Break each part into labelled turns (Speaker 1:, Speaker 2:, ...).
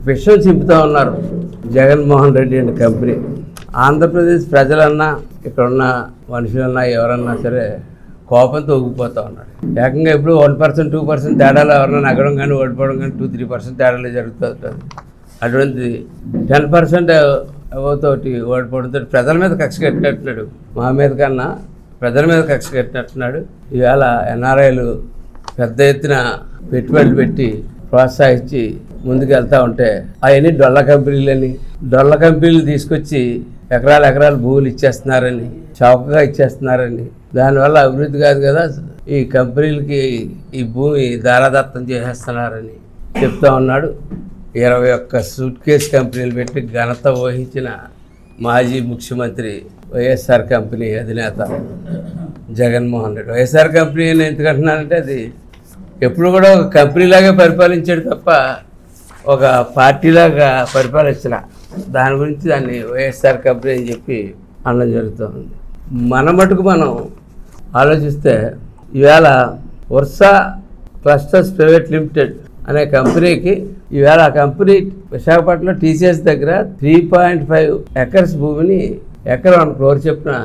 Speaker 1: విషయం చెబుతూ ఉన్నారు జగన్మోహన్ రెడ్డి అండ్ కంపెనీ. ఆంధ్రప్రదేశ్ ప్రజలన్నా ఇక్కడున్న మనుషులన్నా ఎవరన్నా సరే కోపంతో ఊగిపోతూ ఉన్నాడు. ఏకంగా ఎప్పుడు 1% 2% తేడాలు ఎవరన్నా నగరం కానీ ఓడిపోవడం కానీ 2-3% తేడాలు జరుగుతూ ఉంటుంది. అటువంటి 10% తోటి ఓడిపోవడంతో ప్రజల మీద కక్ష కట్టినట్టున్నాడు. మా మీద కన్నా ప్రజల మీద కక్ష కట్టినట్టున్నాడు. ఇవాళ ఎన్ఆర్ఐలు పెద్ద ఎత్తున పెట్టుబడులు పెట్టి ప్రోత్సహించి ముందుకు వెళ్తూ ఉంటే అవన్నీ డొల్ల కంపెనీలు తీసుకొచ్చి ఎకరాలు భూములు ఇచ్చేస్తున్నారని, చౌకగా ఇచ్చేస్తున్నారని, దానివల్ల అభివృద్ధి కాదు కదా, ఈ కంపెనీలకి ఈ భూమి దారాదత్తం చేసేస్తున్నారని చెప్తా ఉన్నాడు. 21 సూట్ కేస్ కంపెనీలు పెట్టి ఘనత వహించిన మాజీ ముఖ్యమంత్రి వైఎస్ఆర్ కంపెనీ అధినేత జగన్మోహన్ రెడ్డి. వైఎస్ఆర్ కంపెనీ అని ఎందుకంటున్నానంటే అది ఎప్పుడు కూడా ఒక కంపెనీలాగా పరిపాలించాడు తప్ప ఒక పార్టీలాగా పరిపాలించిన దాని గురించి దాన్ని వైఎస్ఆర్ కంపెనీ అని చెప్పి అనడం జరుగుతుంది. మన మటుకు మనం ఆలోచిస్తే ఈవేళ వర్షా క్లస్టర్స్ ప్రైవేట్ లిమిటెడ్ అనే కంపెనీకి ఈవేళ ఆ కంపెనీ విశాఖపట్నంలో టీసీఎస్ దగ్గర 3.5 ఎకర్స్ భూమిని ఎకరం 1 crore చొప్పున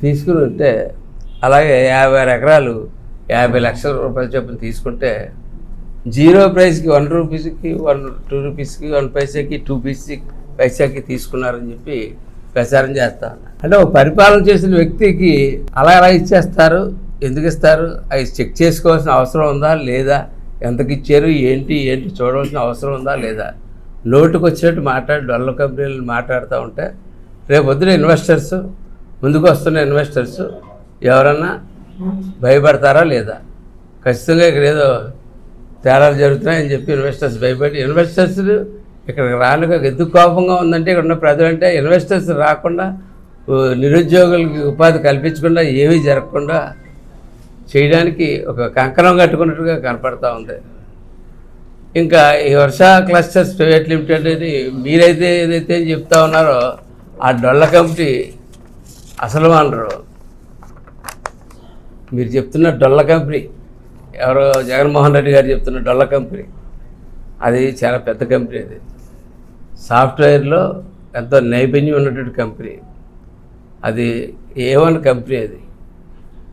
Speaker 1: తీసుకుని ఉంటే, అలాగే 56 ఎకరాలు 50 లక్షల రూపాయల చొప్పున తీసుకుంటే జీరో ప్రైస్కి 1 రూపీస్కి 2 రూపీస్కి 1 పైసాకి 2 పైసాకి తీసుకున్నారని చెప్పి ప్రచారం చేస్తా ఉన్నారు. అంటే ఒక పరిపాలన చేసిన వ్యక్తికి అలా ఇచ్చేస్తారు, ఎందుకు ఇస్తారు, అవి చెక్ చేసుకోవాల్సిన అవసరం ఉందా లేదా, ఎంతకి ఇచ్చారు ఏంటి చూడవలసిన అవసరం ఉందా లేదా, నోటుకు వచ్చినట్టు డొల్ల కంపెనీలు మాట్లాడుతూ ఉంటే రేపు పొద్దున ఇన్వెస్టర్స్ ముందుకు వస్తున్న ఇన్వెస్టర్స్ ఎవరన్నా భయపడతారా లేదా? ఖచ్చితంగా ఇక్కడ ఏదో తేడాలు జరుగుతున్నాయని చెప్పి ఇన్వెస్టర్స్ ఇన్వెస్టర్స్ ఇక్కడికి రానుక ఎందుకు కోపంగా ఉందంటే ఇక్కడ ఉన్న ప్రజలంటే ఇన్వెస్టర్స్ రాకుండా నిరుద్యోగులకి ఉపాధి కల్పించకుండా ఏమీ జరగకుండా చేయడానికి ఒక కంకణం కట్టుకున్నట్టుగా కనపడతా ఉంది. ఇంకా ఈ వర్షా క్లస్టర్స్ ప్రైవేట్ లిమిటెడ్ అని మీరైతే ఏదైతే చెప్తా ఉన్నారో ఆ డొల్ల కంపెనీ అసలు అనరు. మీరు చెప్తున్న డొల్ల కంపెనీ ఎవరో జగన్మోహన్ రెడ్డి గారు చెప్తున్న డొల్ల కంపెనీ అది చాలా పెద్ద కంపెనీ. అది సాఫ్ట్వేర్లో ఎంతో నైపుణ్యం ఉన్నటువంటి కంపెనీ. అది A1 కంపెనీ. అది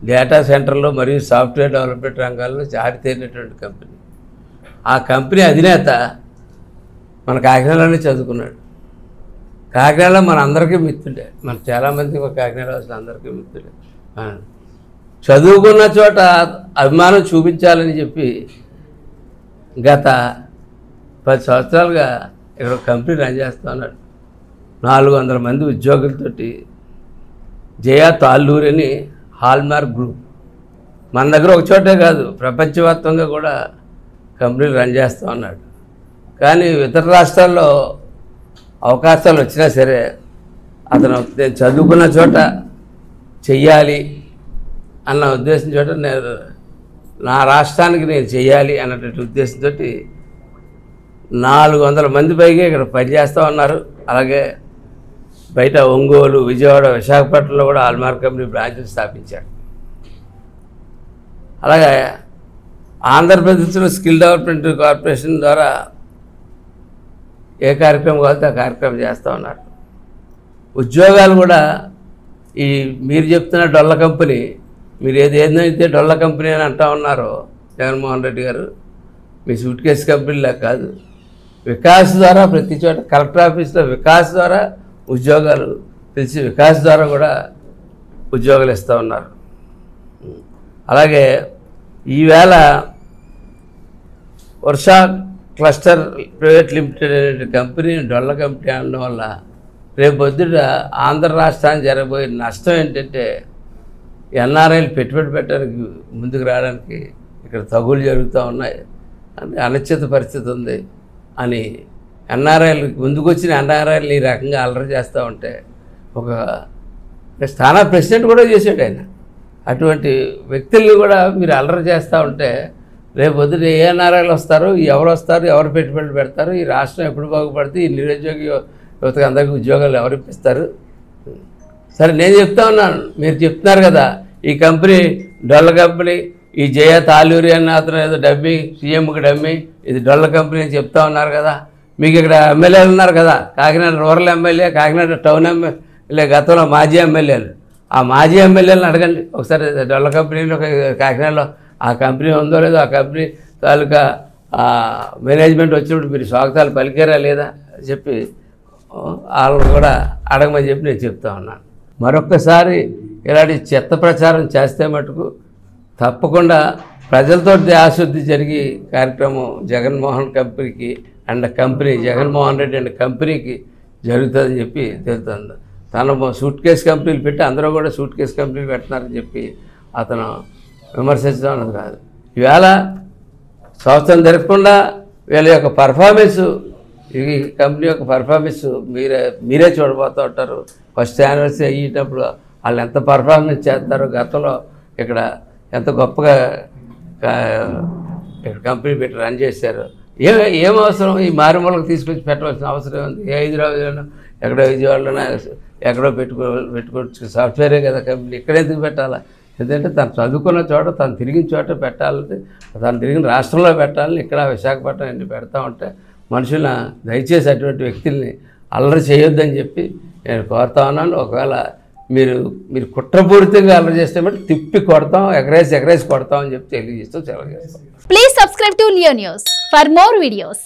Speaker 1: డేటా సెంటర్లో మరియు సాఫ్ట్వేర్ డెవలప్మెంట్ రంగాల్లో జారితేరినటువంటి కంపెనీ. ఆ కంపెనీ అధినేత మన కాకినాడలోనే చదువుకున్నాడు. కాకినాడలో మన అందరికీ మిత్రుడే, మన చాలామంది కాకినాడ వచ్చిన అందరికీ మిత్రుడే. చదువుకున్న చోట అభిమానం చూపించాలని చెప్పి గత 10 సంవత్సరాలుగా ఇక్కడ కంపెనీ రన్ చేస్తూ ఉన్నాడు. 400 మంది ఉద్యోగులతోటి జయా తాళ్ళూరి అని హాల్మార్క్ గ్రూప్ మన దగ్గర ఒక చోటే కాదు ప్రపంచవ్యాప్తంగా కూడా కంపెనీలు రన్ చేస్తూ ఉన్నాడు. కానీ ఇతర రాష్ట్రాల్లో అవకాశాలు వచ్చినా సరే అతను నేను చదువుకున్న చోట చెయ్యాలి అన్న ఉద్దేశం చోట నేను నా రాష్ట్రానికి నేను చెయ్యాలి అన్నటువంటి ఉద్దేశంతో 400 మంది పైగా ఇక్కడ పనిచేస్తూ ఉన్నారు. అలాగే బయట ఒంగోలు, విజయవాడ, విశాఖపట్నంలో కూడా హాల్మార్క్ కంపెనీ బ్రాంచ్లు స్థాపించారు. అలాగే ఆంధ్రప్రదేశ్లో స్కిల్ డెవలప్మెంట్ కార్పొరేషన్ ద్వారా ఏ కార్యక్రమం కావాలంటే ఆ కార్యక్రమం చేస్తూ ఉన్నారు. ఉద్యోగాలు కూడా ఈ మీరు చెప్తున్న డొల్ల కంపెనీ, మీరు ఏదైతే డొల్ల కంపెనీ అని అంటూ ఉన్నారో జగన్మోహన్ రెడ్డి గారు, మీ సూట్ కేసు కంపెనీలా కాదు, వికాస్ ద్వారా ప్రతి చోట కలెక్టర్ ఆఫీస్లో వికాస్ ద్వారా ఉద్యోగాలు పిలిచి వికాస్ ద్వారా కూడా ఉద్యోగాలు ఇస్తూ ఉన్నారు. అలాగే ఈవేళ వర్షా క్లస్టర్ ప్రైవేట్ లిమిటెడ్ అనే కంపెనీ డొల్ల కంపెనీ అనడం వల్ల రేపు పొద్దుట ఆంధ్ర రాష్ట్రానికి జరగబోయే నష్టం ఏంటంటే ఎన్ఆర్ఐలు పెట్టుబడి పెట్టడానికి ముందుకు రావడానికి ఇక్కడ తగులు జరుగుతూ ఉన్నాయి, అనిశ్చిత పరిస్థితి ఉంది అని ఎన్ఆర్ఐలు ముందుకు వచ్చిన ఎన్ఆర్ఐలు ఈ రకంగా అల్లరి చేస్తూ ఉంటే ఒక స్థానా ప్రెసిడెంట్ కూడా చేశాడు ఆయన. అటువంటి వ్యక్తుల్ని కూడా మీరు అల్లరి చేస్తూ ఉంటే రేపు పొద్దున ఏ ఎన్ఆర్ఐలు వస్తారు, ఎవరు వస్తారు, ఎవరు పెట్టుబడులు పెడతారు, ఈ రాష్ట్రం ఎప్పుడు బాగుపడితే ఈ నిరుద్యోగ యువతకు అందరికీ ఉద్యోగాలు ఎవరు ఇప్పిస్తారు? సరే నేను చెప్తా ఉన్నాను, మీరు చెప్తున్నారు కదా ఈ కంపెనీ డొల్ల కంపెనీ, ఈ జయ తాళ్ళూరి అన్న అతను ఏదో డబ్బి సీఎంకి డమ్మి ఇది డొల్ల కంపెనీ అని చెప్తా ఉన్నారు కదా, మీకు ఇక్కడ ఎమ్మెల్యేలు ఉన్నారు కదా, Kakinada rural MLA, Kakinada town MLA, గతంలో మాజీ ఎమ్మెల్యేలు. ఆ మాజీ ఎమ్మెల్యేలను అడగండి ఒకసారి. డొల్ల కంపెనీలో కాకినాడలో ఆ కంపెనీ ఉందో లేదో, ఆ కంపెనీ తాలూకా మేనేజ్మెంట్ వచ్చినప్పుడు మీరు స్వాగతాలు పలికారా లేదా చెప్పి వాళ్ళని కూడా అడగమని చెప్పి నేను చెప్తా ఉన్నాను. మరొక్కసారి ఇలాంటి చెత్త ప్రచారం చేస్తే మటుకు తప్పకుండా ప్రజలతో ఆశుద్ధి జరిగి కార్యక్రమం జగన్మోహన్ కంపెనీకి and company Jaganmohan Reddy and కంపెనీకి జరుగుతుందని చెప్పి తెలుస్తుంది. తను సూట్ కేసు కంపెనీలు పెట్టి అందరూ కూడా సూట్ కేసు కంపెనీలు పెడుతున్నారని చెప్పి అతను విమర్శించడం అన్నది కాదు. ఈవేళ సంవత్సరం జరగకుండా వీళ్ళ యొక్క పర్ఫార్మెన్స్, ఈ కంపెనీ యొక్క పర్ఫార్మెన్స్ మీరే చూడబోతూ ఉంటారు. ఫస్ట్ యానివర్సరీ అయ్యేటప్పుడు వాళ్ళు ఎంత పర్ఫార్మెన్స్ చేస్తారో, గతంలో ఇక్కడ ఎంత గొప్పగా ఇక్కడ కంపెనీ పెట్టి రన్ చేశారు. ఏం అవసరం ఈ మారుమూలకు తీసుకొచ్చి పెట్టవలసిన అవసరం ఉంది? ఏ హైదరాబాద్లోనో ఎక్కడో విజయవాడలోనో ఎక్కడో పెట్టుకోవచ్చు. సాఫ్ట్వేరే కదా కంపెనీ, ఇక్కడ ఎందుకు పెట్టాలా? ఎందుకంటే తను చదువుకున్న చోట, తను తిరిగిన చోట పెట్టాలని, తను తిరిగిన రాష్ట్రంలో పెట్టాలని ఇక్కడ విశాఖపట్నం ఎన్ని పెడతా ఉంటే మనుషుల దయచేసి అటువంటి వ్యక్తుల్ని అల్లరి చేయొద్దని చెప్పి నేను కోరుతా ఉన్నాను. ఒకవేళ మీరు కుట్రపూరితంగా అల్లరి చేస్తే బట్టి తిప్పి కొడతాం, ఎగరేసి కొడతాం అని చెప్పి తెలియజేస్తూ సెలవు చేస్తాం.
Speaker 2: Please subscribe to Leo news for more videos.